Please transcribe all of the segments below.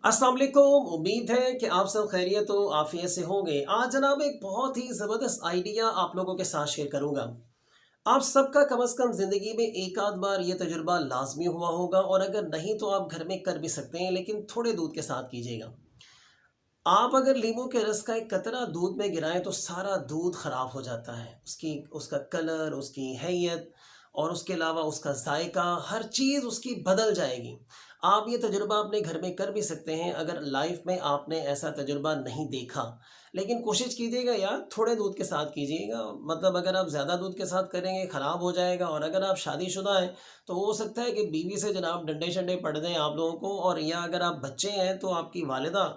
अस्सलाम वालेकुम। उम्मीद है कि आप सब खैरियत व आफियत से होंगे। आज जनाब एक बहुत ही ज़बरदस्त आइडिया आप लोगों के साथ शेयर करूंगा। आप सबका कम से कम ज़िंदगी में एक आध बार ये तजुर्बा लाजमी हुआ होगा, और अगर नहीं तो आप घर में कर भी सकते हैं, लेकिन थोड़े दूध के साथ कीजिएगा। आप अगर नींबू के रस का एक कतरा दूध में गिराएं तो सारा दूध ख़राब हो जाता है। उसका कलर, उसकी हैयत और उसके अलावा उसका जायका, हर चीज़ उसकी बदल जाएगी। आप ये तजुर्बा अपने घर में कर भी सकते हैं अगर लाइफ में आपने ऐसा तजुर्बा नहीं देखा। लेकिन कोशिश कीजिएगा यार, थोड़े दूध के साथ कीजिएगा। मतलब अगर आप ज़्यादा दूध के साथ करेंगे ख़राब हो जाएगा। और अगर आप शादीशुदा हैं तो हो सकता है कि बीवी से जनाब डंडे शंडे पड़ जाएं आप लोगों को, और या अगर आप बच्चे हैं तो आपकी वालिदा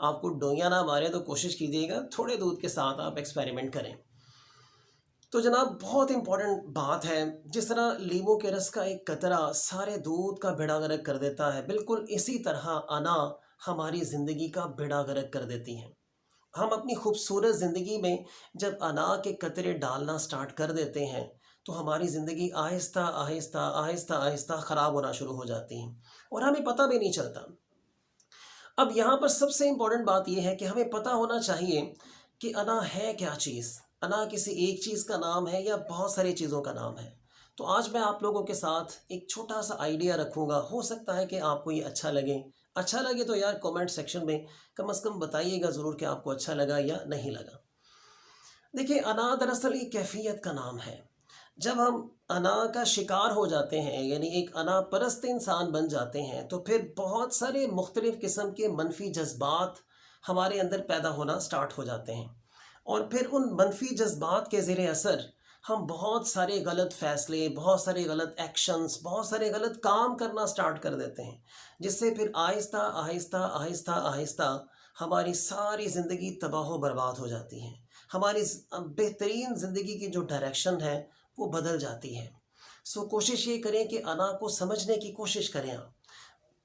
आपको डोइयाँ ना मारे। तो कोशिश कीजिएगा थोड़े दूध के साथ आप एक्सपेरिमेंट करें। तो जनाब बहुत इंपॉर्टेंट बात है, जिस तरह लीमू के रस का एक कतरा सारे दूध का बेड़ा गर्क कर देता है, बिल्कुल इसी तरह अना हमारी ज़िंदगी का बेड़ा गर्क कर देती हैं। हम अपनी खूबसूरत ज़िंदगी में जब अना के कतरे डालना स्टार्ट कर देते हैं तो हमारी ज़िंदगी आहिस्ता आहिस्ता आहिस्ता आहिस्ता ख़राब होना शुरू हो जाती है, और हमें पता भी नहीं चलता। अब यहाँ पर सबसे इम्पोर्टेंट बात यह है कि हमें पता होना चाहिए कि अना है क्या चीज़। अना किसी एक चीज़ का नाम है या बहुत सारी चीज़ों का नाम है। तो आज मैं आप लोगों के साथ एक छोटा सा आइडिया रखूँगा। हो सकता है कि आपको ये अच्छा लगे। अच्छा लगे तो यार कमेंट सेक्शन में कम से कम बताइएगा ज़रूर कि आपको अच्छा लगा या नहीं लगा। देखिए, अना दरअसल एक कैफियत का नाम है। जब हम अना का शिकार हो जाते हैं, यानी एक अना परस्त इंसान बन जाते हैं, तो फिर बहुत सारे मुख्तलिफ़ किस्म के मनफी जज्बात हमारे अंदर पैदा होना स्टार्ट हो जाते हैं। और फिर उन मनफी जज्बात के ज़ेर असर हम बहुत सारे गलत फ़ैसले, बहुत सारे गलत एक्शंस, बहुत सारे गलत काम करना स्टार्ट कर देते हैं, जिससे फिर आहिस्ता आहिस्ता आहिस्ता आहिस्ता हमारी सारी ज़िंदगी तबाह बर्बाद हो जाती है। हमारी बेहतरीन ज़िंदगी की जो डायरेक्शन है वो बदल जाती है। सो कोशिश ये करें कि अना को समझने की कोशिश करें आप।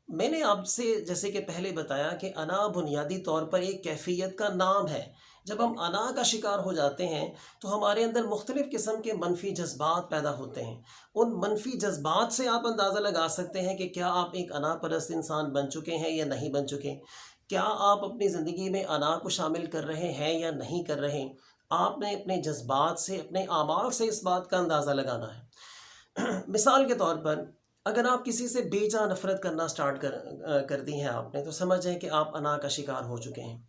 मैंने आपसे जैसे कि पहले बताया कि अना बुनियादी तौर पर एक कैफियत का नाम है। जब हम अना का शिकार हो जाते हैं तो हमारे अंदर मुख्तलिफ़ किस्म के मनफी जज्बात पैदा होते हैं। उन मनफी जज्बात से आप अंदाज़ा लगा सकते हैं कि क्या आप एक अना परस्त इंसान बन चुके हैं या नहीं बन चुके। क्या आप अपनी ज़िंदगी में अना को शामिल कर रहे हैं या नहीं कर रहे। आपने अपने जज्बात से, अपने आमाल से इस बात का अंदाज़ा लगाना है। मिसाल के तौर पर, अगर आप किसी से बेजा नफ़रत करना स्टार्ट कर दी है आपने, तो समझ जाएं कि आप अना का शिकार हो चुके हैं।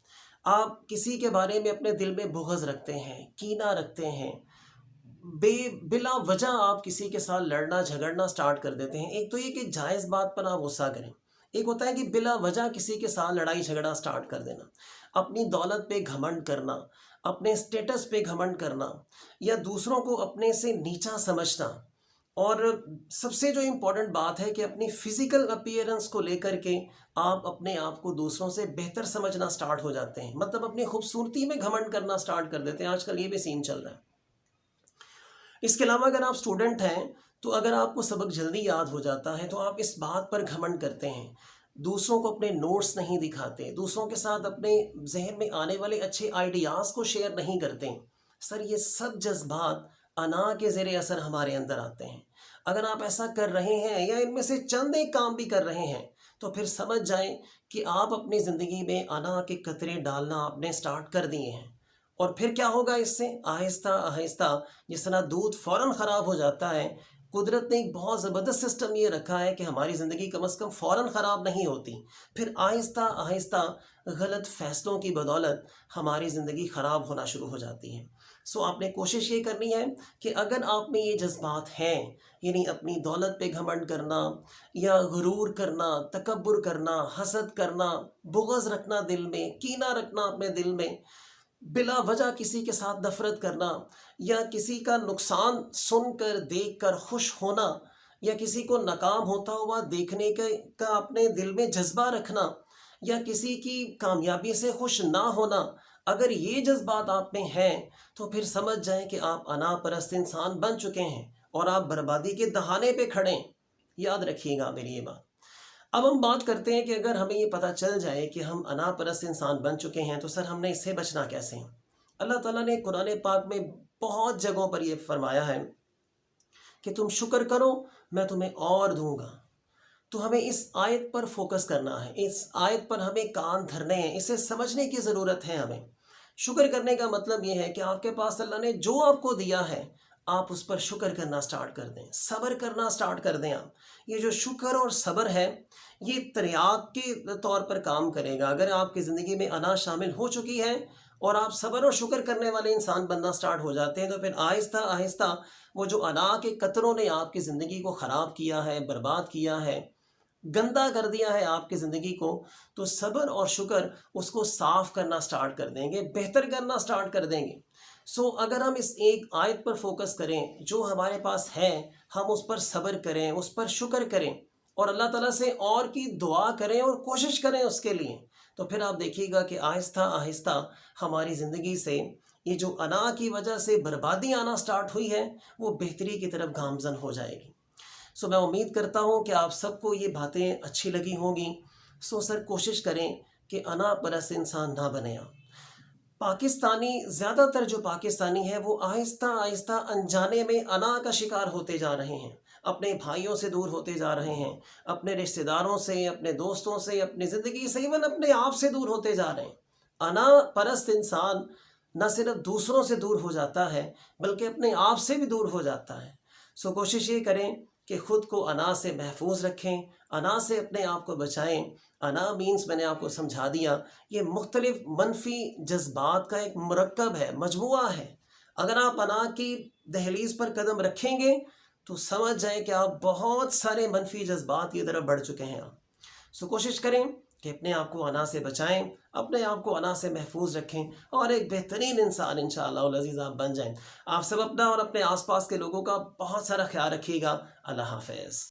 आप किसी के बारे में अपने दिल में बुग़्ज़ रखते हैं, कीना रखते हैं, बिला वजह आप किसी के साथ लड़ना झगड़ना स्टार्ट कर देते हैं। एक तो ये कि जायज़ बात पर आप गुस्सा करें। एक होता है कि बिला वजह किसी के साथ लड़ाई झगड़ा स्टार्ट कर देना, अपनी दौलत पे घमंड करना, अपने स्टेटस पे घमंड करना, या दूसरों को अपने से नीचा समझना। और सबसे जो इम्पोर्टेंट बात है कि अपनी फ़िज़िकल अपीयरेंस को लेकर के आप अपने आप को दूसरों से बेहतर समझना स्टार्ट हो जाते हैं। मतलब अपनी खूबसूरती में घमंड करना स्टार्ट कर देते हैं। आजकल ये भी सीन चल रहा है। इसके अलावा अगर आप स्टूडेंट हैं तो अगर आपको सबक जल्दी याद हो जाता है तो आप इस बात पर घमंड करते हैं, दूसरों को अपने नोट्स नहीं दिखाते, दूसरों के साथ अपने जहन में आने वाले अच्छे आइडियाज़ को शेयर नहीं करते। सर, ये सब जज्बात अना के ज़ेर असर हमारे अंदर आते हैं। अगर आप ऐसा कर रहे हैं या इनमें से चंद एक काम भी कर रहे हैं तो फिर समझ जाएं कि आप अपनी ज़िंदगी में अना के कतरे डालना आपने स्टार्ट कर दिए हैं। और फिर क्या होगा, इससे आहिस्ता आहिस्ता जिस तरह दूध फ़ौरन ख़राब हो जाता है, कुदरत ने एक बहुत ज़बरदस्त सिस्टम ये रखा है कि हमारी ज़िंदगी कम से कम फ़ौरन ख़राब नहीं होती। फिर आहिस्ता आहिस्ता गलत फ़ैसलों की बदौलत हमारी ज़िंदगी ख़राब होना शुरू हो जाती है। सो आपने कोशिश ये करनी है कि अगर आप में ये जज्बात हैं, यानी अपनी दौलत पे घमंड करना, या गुरूर करना, तकब्बुर करना, हसद करना, बुग़्ज़ रखना दिल में, कीना रखना अपने दिल में, बिला वजह किसी के साथ नफरत करना, या किसी का नुकसान सुनकर देखकर खुश होना, या किसी को नाकाम होता हुआ देखने का अपने दिल में जज्बा रखना, या किसी की कामयाबी से खुश ना होना, अगर ये जज्बात आप में हैं तो फिर समझ जाएं कि आप अना परस्त इंसान बन चुके हैं और आप बर्बादी के दहाने पे खड़े हैं। याद रखिएगा मेरी ये बात। अब हम बात करते हैं कि अगर हमें ये पता चल जाए कि हम अना परस्त इंसान बन चुके हैं तो सर हमने इससे बचना कैसे है। अल्लाह ताला ने कुरान पाक में बहुत जगहों पर यह फरमाया है कि तुम शुक्र करो मैं तुम्हें और दूंगा। तो हमें इस आयत पर फोकस करना है, इस आयत पर हमें कान धरने हैं, इसे समझने की ज़रूरत है हमें। शुक्र करने का मतलब ये है कि आपके पास अल्लाह ने जो आपको दिया है, आप उस पर शुक्र करना स्टार्ट कर दें, सब्र करना स्टार्ट कर दें आप। ये जो शुक्र और सब्र है, ये तिर्याक के तौर पर काम करेगा। अगर आपकी ज़िंदगी में अना शामिल हो चुकी है और आप सब्र और शुक्र करने वाले इंसान बनना स्टार्ट हो जाते हैं, तो फिर आहिस्ता आहिस्ता वो जो अना के कतरों ने आपकी ज़िंदगी को ख़राब किया है, बर्बाद किया है, गंदा कर दिया है आपकी ज़िंदगी को, तो सब्र और शुक्र उसको साफ़ करना स्टार्ट कर देंगे, बेहतर करना स्टार्ट कर देंगे। अगर हम इस एक आयत पर फोकस करें, जो हमारे पास है, हम उस पर सब्र करें, उस पर शुक्र करें और अल्लाह ताला से और की दुआ करें और कोशिश करें उसके लिए, तो फिर आप देखिएगा कि आहिस्ता आहिस्ता हमारी ज़िंदगी से ये जो अना की वजह से बर्बादी आना स्टार्ट हुई है, वो बेहतरी की तरफ गामज़न हो जाएगी। मैं उम्मीद करता हूँ कि आप सबको ये बातें अच्छी लगी होंगी। सर कोशिश करें कि अना परस्त इंसान ना बने आप। पाकिस्तानी, ज़्यादातर जो पाकिस्तानी है वो आहिस्ता आहिस्ता अनजाने में अना का शिकार होते जा रहे हैं, अपने भाइयों से दूर होते जा रहे हैं, अपने रिश्तेदारों से, अपने दोस्तों से, अपनी ज़िंदगी से, इवन अपने आप से दूर होते जा रहे हैं। अना परस्त इंसान न सिर्फ दूसरों से दूर हो जाता है, बल्कि अपने आप से भी दूर हो जाता है। कोशिश ये करें कि ख़ुद को अना से महफूज रखें, अना से अपने आप को बचाएं। अना मीन्स, मैंने आपको समझा दिया, ये मुख्तलिफ मनफी जज्बात का एक मरकब है, मजमुआ है। अगर आप अना की दहलीज पर कदम रखेंगे तो समझ जाएं कि आप बहुत सारे मनफी जज्बात की तरफ बढ़ चुके हैं आप। कोशिश करें कि अपने आप को अना से बचाएं, अपने आप को अना से महफूज रखें और एक बेहतरीन इंसान इंशाअल्लाह अज़ीज़ आप बन जाएं। आप सब अपना और अपने आसपास के लोगों का बहुत सारा ख्याल रखिएगा। अल्लाह हाफ़िज़।